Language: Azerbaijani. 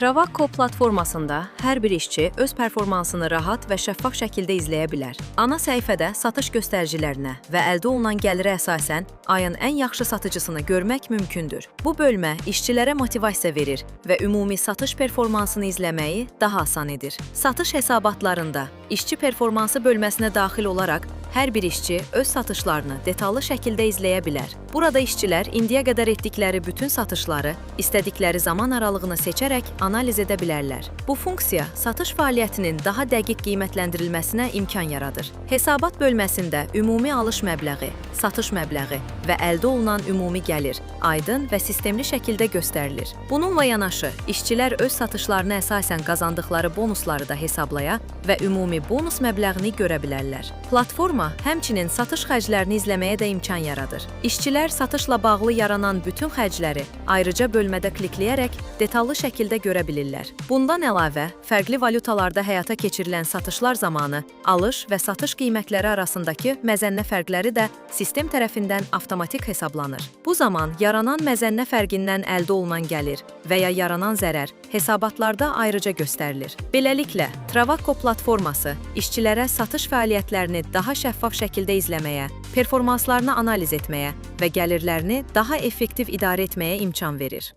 Travakko platformasında hər bir işçi öz performansını rahat və şəffaf şəkildə izləyə bilər. Ana səhifədə satış göstəricilərinə və əldə olunan gəlirə əsasən ayın ən yaxşı satıcısını görmək mümkündür. Bu bölmə işçilərə motivasiya verir və ümumi satış performansını izləməyi daha asan edir. Satış hesabatlarında işçi performansı bölməsinə daxil olaraq hər bir işçi öz satışlarını detallı şəkildə izləyə bilər. Burada işçilər indiyə qədər etdikləri bütün satışları istədikləri zaman aralığını seçərək analiz edə bilərlər. Bu funksiya satış fəaliyyətinin daha dəqiq qiymətləndirilməsinə imkan yaradır. Hesabat bölməsində ümumi alış məbləği, satış məbləği və əldə olunan ümumi gəlir aydın və sistemli şəkildə göstərilir. Bununla yanaşı, işçilər öz satışlarına əsasən qazandıqları bonusları da hesablaya və ümumi bonus məbləğini görə bilərlər. Platforma həmçinin satış xərclərini izləməyə də imkan yaradır. İşçilər satışla bağlı yaranan bütün xərcləri ayrıca bölmədə klikləyərək detallı şəkildə görə bilirlər. Bundan əlavə, fərqli valyutalarda həyata keçirilən satışlar zamanı alış və satış qiymətləri arasındakı məzənnə fərqləri də sistem tərəfindən avtomatik hesablanır. Bu zaman yaranan məzənnə fərqindən əldə olunan gəlir və ya yaranan zərər hesabatlarda ayrıca göstərilir. Beləliklə, Travakko platforması işçilərə satış fəaliyyətlərini daha şəffaf şəkildə izləməyə, performanslarını analiz etməyə və gəlirlərini daha effektiv idarə etməyə imkan verir.